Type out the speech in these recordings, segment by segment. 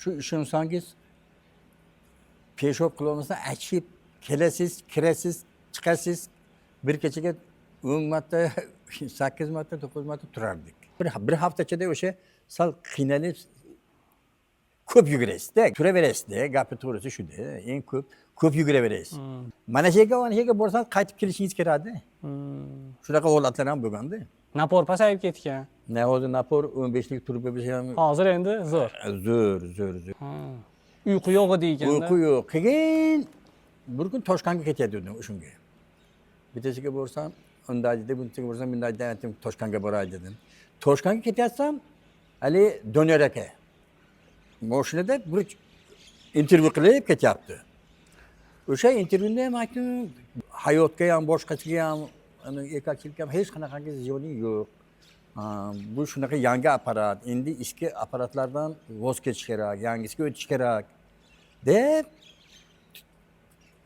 Shu ishonsangiz peshob qilolmasa achib kelasiz, kirasiz, chiqasiz. Bir kechaga 10 marta, 8 marta, 9 marta turardik. Bir hafta ichida o'sha sal qiynalib ko'p yugurasizda, turaverasizda, gapi to'g'risi shuda, eng ko'p yuguraverasiz. Mana shu yerga borsangiz qaytib kelishingiz kerakda. Shunaqa holatlar ham bo'lganda. Napor pasayib ketgan. Ne hozir napor 15 lik turib bo'lsa ham Hozir endi zo'r. Zo'r. Uyqu yo'q edi ekanda. Uyqu yo'q. Keyin bir kun Toshkentga ketayotgandim o'shunga. Bittasiga borsam, unday dedi, bunisiga borsam, bunday dedim, Toshkentga boray dedim. Toshkentga ketyapsam, hali Doniyor aka mashinada bir intervyu qilib ketyapti. O'sha intervyuda ham aytdim, hayotga ham, boshqachaga ham, ekakchilikka ham hech qanaqangi ziyoning yo'q. Bu shunaqa yangi apparat, endi eski apparatlardan voz kechish kerak, yangisiga o'tish kerak deb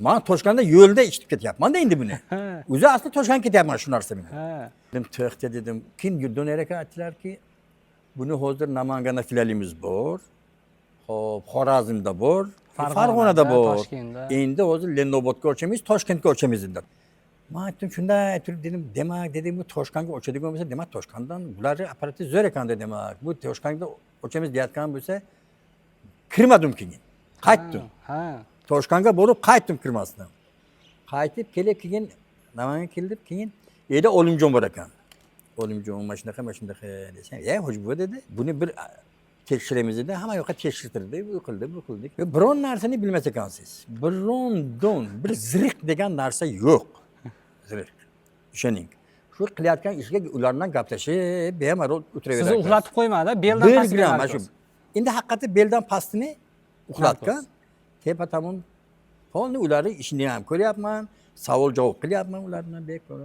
men Toshkentda yo'lda eshitib ketyapman-da endi buni. O'zi asli Toshkentga ketyapman shu narsa bilan. Dedim, to'xta dedim. Keyin Doniyor aka aytdilarki, buni hozir Namanganda filialimiz bor. Xo'p, Xorazmda bor, Farg'onada bor. Endi hozir Lennobodga ochamiz, Toshkentga ochamiz dedilar. Men aytdim, shunday turib dedim, demak dedim, bu Toshkentga ochadigan bo'lsa, demak Toshkentdan bularning apparati zo'r ekan-da demak. Bu Toshkentga ochamiz deyotgan bo'lsa, kirmadim keyin. Qaytdim. Toshkentga borib qaytdim kirmasdan. Qaytib kelib keyin Namanganga keldim, keyin yerda Olimjon bor ekan. Olimjon mana shunaqa desam, "Ho'j bu" dedi. Buni bir tekshiramiz dedi. Hamma yoqqa tekshirtirdi, bu qildik. Biron narsani bilmas ekansiz. Bir ziriq degan narsa yo'q. Ziriq. Ishoning. Shu qilayotgan ishga ulardan gaplashib, bemalol o'tiraveradi. Sizni uxlatib qo'ymadi, beldan pastga. Endi haqiqatda beldan pastini uxlatgan. Tepa tomon polni ularning ishini ham ko'ryapman, savol javob qilyapman ulardan bekor.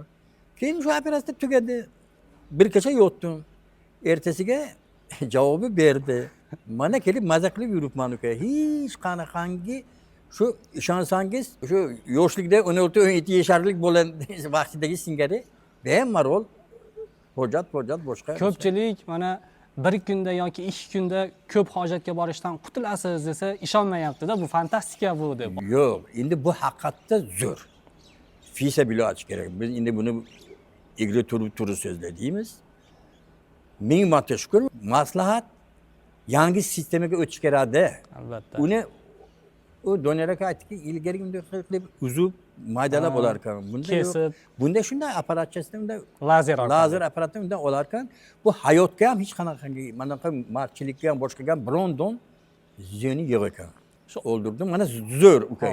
Keyin shu operatsiya tugadi. Bir kecha yotdim. Ertasiga javobi berdi. Mana kelib maza qilib yuribman uka. Hech qanaqangi shu ishonsangiz, shu yoshlikda 16-17 yasharlik bo'lgan vaqtidagi singari bemalol hojat boshqa. Ko'pchilik mana bir kunda yoki 2 kunda ko'p hojatga borishdan qutulasiz desa ishonmayapti-da, bu fantastika bu deb. Yo'q, endi bu haqiqatda zo'r. Fisa bilo achish kerak. Biz endi buni egri turib so'zlaymiz. Ming marta shukur, maslahat yangi sistemaga o'tish kerak-da. Albatta. Uni u Doniyor aka aytdiki, ilgari bunday qilib uzib maydalab olar ekan. Bunda yo'q. Bunda shunday apparatchasida unda lazer apparatida unda olar ekan. Bu hayotga ham hech qanaqangi manaqa martchilikka ham boshqaga ham biron-don ziyoni yo'q ekan. Shu o'ldirdim. Mana zo'r uka.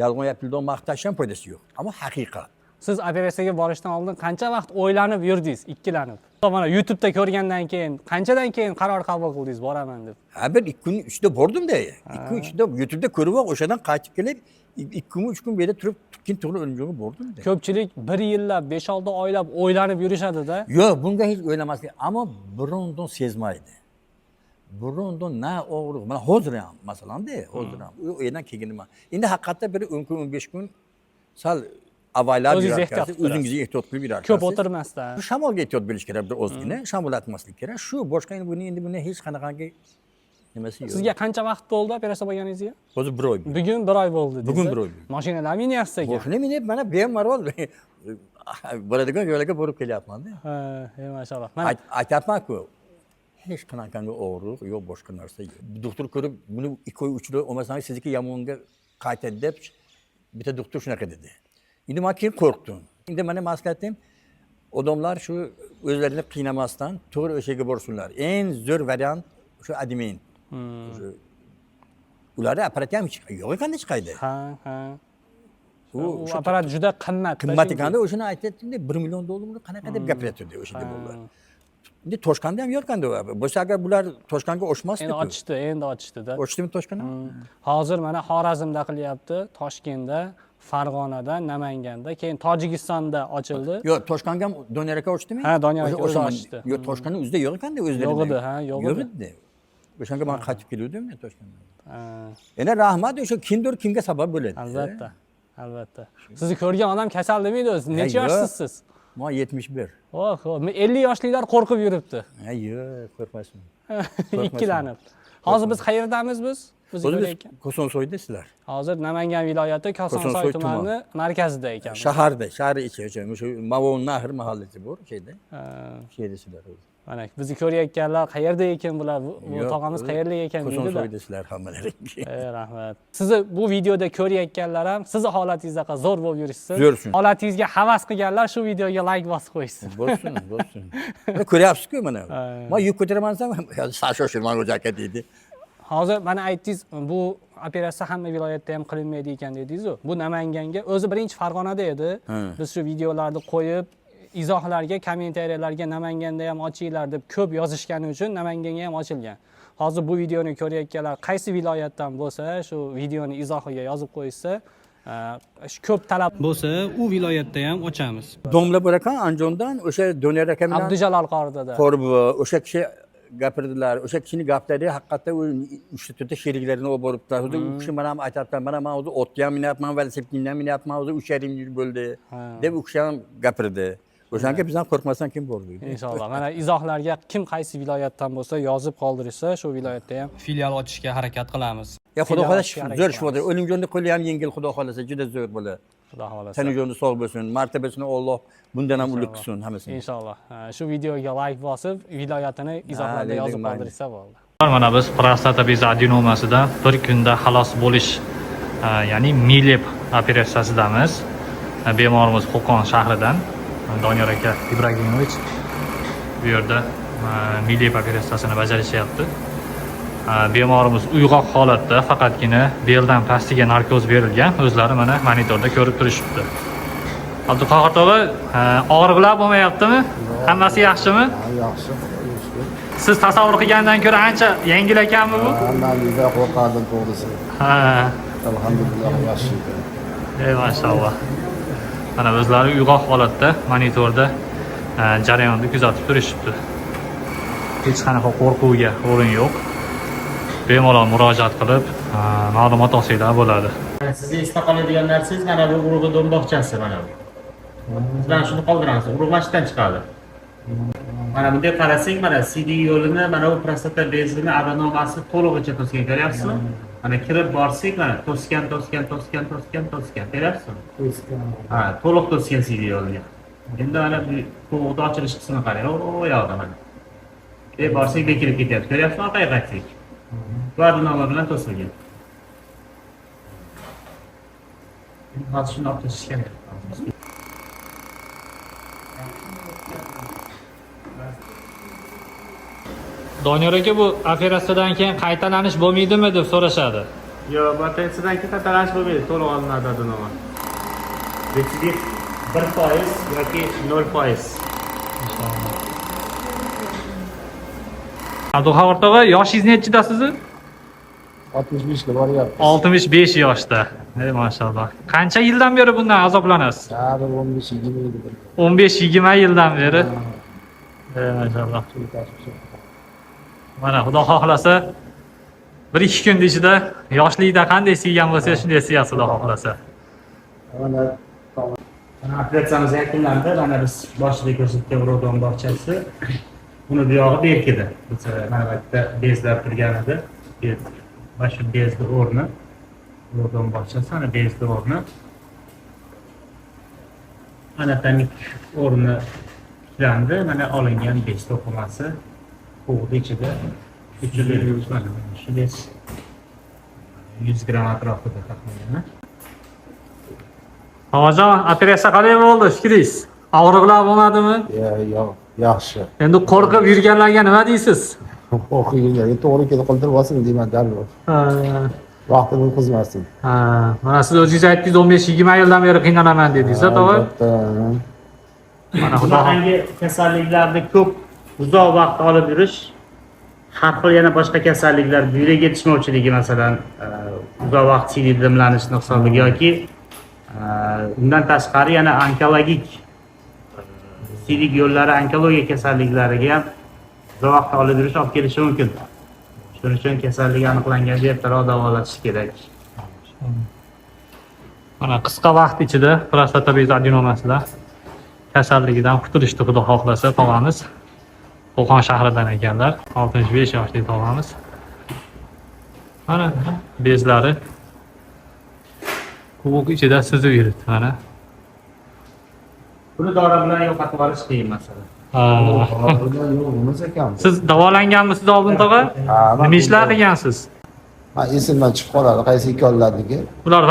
Yolg'on gapildan maqtash ham foydasi yo'q. Ammo haqiqat. Siz operatsiyaga borishdan oldin qancha vaqt o'ylanib yurdingiz, ikkilanib? Mana YouTube'da ko'rgandan keyin, qanchadan keyin qaror qabul qildingiz boraman deb? Bir 2 kun ichida bordim-da. 2 kun ichida YouTube'da ko'rib, o'shadan qaytib kelib, 2 kun 3 kun bu yerda turib, keyin to'g'ri Olimjonga bordim-da. Ko'pchilik 1 yillab, 5-6 oylab o'ylanib yurishadi-da. Yo'q, bunga hech o'ylamaslik, ammo biron-don sezmaydi. Biron-don na og'riq. Mana hozir ham, masalan-da, hozir ham. U yerdan kelganman. Endi haqiqatda bir 10 kun, 15 kun sal avaylab yurasiz, o'zingizga ehtiyot qilib yurasiz. Ko'p o'tirmasdan. Shamolga ehtiyot bo'lish kerak, bir ozgina shamol atmaslik kerak. Shu boshqa endi buni hech qanaqangi nimasi yo'q. Sizga qancha vaqt bo'ldi operatsiya bo'lganingizga? Hozir 1 oy. Bugun 1 oy bo'ldi. Bugun 1 oy. Mashinalar minyapsiz ekan. Mashina minib, mana bemalol boradigan yo'lga borib kelyapman-da. Maşallah. Aytayapman-ku, hech qanaqangi og'riq yo'q, boshqa narsa yo'q. Doktor ko'rib, buni 2 oy 3 oy olmasangiz sizniki yomonga qaytadi deb bitta doktor shunaqa dedi. Endi men keyin qo'rqdim. Endi mana maslahatim, odamlar shu o'zlarini qiynamasdan to'g'ri o'sha yerga borsinlar. Eng zo'r variant shu admin. Ularning apparati ham yo'q ekanda hech qayda. U apparat juda qimmat. Qimmat ekanda o'shani aytayotganda $1 million qanaqa deb gapiryapti o'sha deb ular. Endi Toshkentda ham yo'q endi. Bo'lsa agar bular Toshkentga ochmasdi-ku. Endi ochishdi-da. Ochdimi Toshkentda? Hozir mana Xorazmda qilyapti, Toshkentda, Farg'onada, Namanganda, keyin Tojikistonda ochildi. Yo'q, Toshkentga ham Doniyor aka ochdimi? Ha, Doniyor aka o'zi ochdi. Yo'q, Toshkentning o'zida yo'q ekanda o'zlarida. Yo'q edi, ha, yo'q edi. O'shanga men qaytib keldim Toshkentdan. Yana rahmat, o'sha kimga sabab bo'ladi. Albatta. Sizni ko'rgan odam kasal demaydi o'zi. Necha yoshsiz siz? Men 71. 50 yoshliklar qo'rqib yuribdi. Yo'q, qo'rqmasman. Ikkilanib. Hozir biz qayerdamiz biz? Biz O'zi biz ko'rayotgan. Kosonsoyda sizlar. Hozir Namangan viloyati Kosonsoy Kosonsoy tumani markazida ekanmiz. Shahar ichi o'sha Mavon Nahr mahallasi bor şeyda. Shu yerda sizlar. Mana bizni ko'rayotganlar qayerda ekan bular? Bu tog'amiz qayerlik ekan deydi-da. Kosonsoyda sizlar hammalari. Rahmat. Sizni bu videoda ko'rayotganlar ham sizni holatingizda zo'r bo'lib yurishsin. Zo'rsin. Holatingizga havas qilganlar shu videoga like bosib qo'ysin. Bo'lsin. Ko'ryapsiz-ku mana. Men yuk ko'taraman desam, shoshilmang o'zi aka deydi. Hozir mana aytdingiz, bu operatsiya hamma viloyatda ham qilinmaydi ekan dedingiz-ku. Bu Namanganga o'zi birinchi Farg'onada edi. Biz shu videolarni qo'yib, izohlarga, kommentariyalarga Namanganda ham ochinglar deb ko'p yozishgani uchun Namanganga ham ochilgan. Hozir bu videoni ko'rayotganlar qaysi viloyatdan bo'lsa, shu videoni izohiga yozib qo'ysa, ko'p talab bo'lsa, u viloyatda ham ochamiz. Domla bo'rakan Anjondan o'sha Doniyor aka bilan Abdujalol qoridada. Qorbi o'sha kishi gapirdilar. O'sha kishining gaplari haqiqatda u 3-4 sheriklarini olib boribdilar. U kishi mana ham aytibdi, mana men o'zi otga ham minyapman, velosipedga ham minyapman, o'zi 3 yarim yil bo'ldi deb u kishi ham gapirdi. O'shanga bizdan qo'rqmasdan kim bor deydi. Inshaalloh. Mana izohlarga kim qaysi viloyatdan bo'lsa yozib qoldirsa, shu viloyatda ham filial ochishga harakat qilamiz. Ya xudo xolasa zo'r shifoda. O'limjonni qo'li ham yengil xudo xolasa juda zo'r bo'ladi. Xudo xolasa. Tanijonni sog' bo'lsin, martabasini Alloh bundan ham ulug' qilsin hammasini. Inshaalloh. Shu videoga like bosib, viloyatini izohlarda yozib qoldirsa bo'ldi. Mana biz prostata bezi adenomasidan bir kunda xalos bo'lish, ya'ni Milep operatsiyasidamiz. Bemorimiz Qo'qon shahridan Doniyor aka Ibragimovich bu yerda Milep operatsiyasini bajarishyapti. Bemorimiz uyg'oq holatda, faqatgina beldan pastiga narkoz berilgan. O'zlari mana monitorda ko'rib turishibdi. Abduqahhor tog'a, og'riqlar bo'lmayaptimi? Hammasi yaxshimi? Yaxshi. Siz tasavvur qilgandan ko'ra ancha yengil ekanmi bu? Men juda qo'rqardim to'g'risi. Ha, Alhamdulillah yaxshi. maşallah. Mana o'zlari uyg'oq holatda monitorda jarayonni kuzatib turishibdi. Hech qanaqa qo'rquvga o'rin yo'q. Bemalol murojaat qilib, ma'lumot olsanglar bo'ladi. Sizga esda qoladigan narsangiz mana bu urug'i do'mboqchasi mana bu. Siz mana shuni qoldiramiz, urug' mashqdan chiqadi. Mana bunday qarasak, mana CD yo'lini, mana bu prostata bezini adenomasi to'lig'icha to'sgan, ko'ryapsizmi? Mana kirib borsak, mana to'sgan. Ko'ryapsizmi? Ha, to'liq to'sgan CD yo'lini. Endi mana bu to'g'ri ochilish qismini qarang. O yoqda mana. Borsak bekilib ketyapti. Ko'ryapsizmi? Orqaga qaytsak. Bu adenoma bilan to'silgan. Hozir shuni olib tashlash kerak. Doniyor aka, bu operatsiyadan keyin qaytalanish bo'lmaydimi deb so'rashadi. Yo'q, bu operatsiyadan keyin qaytalanish bo'lmaydi, to'liq olinadi adenoma. Retsidiv 1% yoki 0%. Abduqahhor tog'a, yoshingiz nechida sizni? 65 ga boryapti. 65 yoshda. Ey maşallah. Qancha yildan beri bundan azoblanasiz? Har 15-20 yil. 15-20 yildan beri. Ey maşallah. Mana xudo xohlasa 1-2 kun ichida yoshlikda qanday siygan bo'lsa, shunday siyasiz xudo xohlasa. Mana Operatsiyamiz yakunlandi. Mana biz boshida ko'rsatgan urug' do'mboqchasi. Buni bu yog'i berkidi. Mana bu yerda bezlar turgan edi. Mana shu bezni o'rni. Urug' do'mboqchasi, mana bezni o'rni. Anatomik o'rni tiklandi. Mana olingan bez to'qimasi. Qo'g'di ichida 300 mana shu bez 100 gram atrofida taxminan. Hozir operatsiya qanday bo'ldi, fikringiz? Og'riqlar bo'lmadimi? yo'q, yaxshi. Endi qo'rqib yurganlarga nima deysiz? O'qiylarga to'g'ri kelib qoldirmasin deyman darrov. Vaqtini o'tkazmasin. Mana siz o'zingiz aytdingiz 15-20 yildan beri qiynalaman dedingiz, to'g'ri? Mana xudo Bunaqangi kasalliklarni ko'p uzoq vaqt olib yurish, har xil yana boshqa kasalliklar, buyrak yetishmovchiligi masalan, uzoq vaqt CD dimlanishni hisobiga yoki undan tashqari yana onkologik siydik yo'llari onkologiya kasalliklariga ham uzoq vaqt olib yurish olib kelishi mumkin. Shuning uchun kasallik aniqlanganda ertaroq davolatish kerak. Mana qisqa vaqt ichida prostata bezi adenomasida kasalligidan qutulishdi xudo xohlasa tog'amiz. Qo'qon shahridan ekanlar. 65 yoshli tog'amiz. Mana bezlari. Kubok ichida suzib yuribdi mana. Buni dori bilan yo'qotib yuborish qiyin masala. Yo'q emas ekan. Siz davolanganmisiz oldin tog'a? Nima ishlar qilgansiz? Ha, esimdan chiqib qoladi, qaysi ikkovlarniki. Ular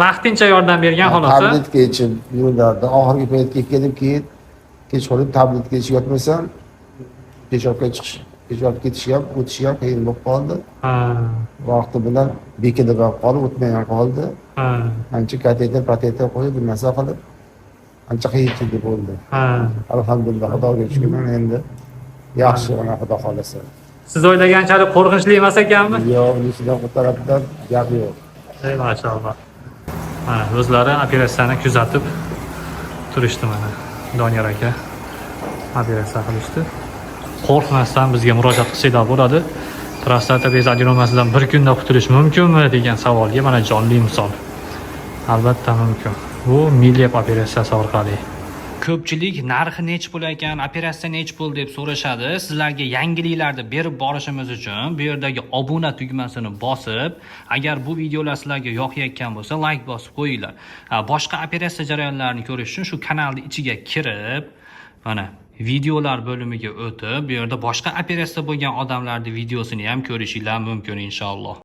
vaqtincha yordam bergan xolos. Tabletka ichib yurardi. Oxirgi paytga kelib kechqurun tabletka ichib yotmasam, peshobga chiqish, peshob ketishi ham, o'tishi ham qiyin bo'lib qoldi. Ha. Vaqti bilan bekida qolib, o'tmay qoldi. Ha. Ancha kateter qo'yib, bir narsa qilib, ancha qiyinchilik bo'ldi. Ha. Alhamdulillah, Xudoga shukrman, endi yaxshi, mana Xudo xolasa. Siz o'ylaganchalik qo'rqinchli emas ekanmi? Yo'q, unishidan ko'taradigan gap yo'q. Ey maşallah. Mana o'zlari operatsiyani kuzatib turishdi mana. Doniyor aka operatsiya qilishdi. Qo'rqmasdan bizga murojaat qilsanglar bo'ladi. Prostata bez adenomasidan bir kunda qutulish mumkinmi degan savolga mana jonli misol. Albatta mumkin. Bu Millep operatsiyasi orqali. Ko'pchilik narxi nech pul ekan, operatsiya nech pul deb so'rashadi. Sizlarga yangiliklarni berib borishimiz uchun bu yerdagi obuna tugmasini bosib, agar bu videolar sizlarga yoqayotgan bo'lsa, like bosib qo'yinglar. Boshqa operatsiya jarayonlarini ko'rish uchun shu kanalning ichiga kirib, mana videolar bo'limiga o'tib, bu yerda boshqa operatsiya bo'lgan odamlarning videosini ham ko'rishinglar mumkin inshaalloh.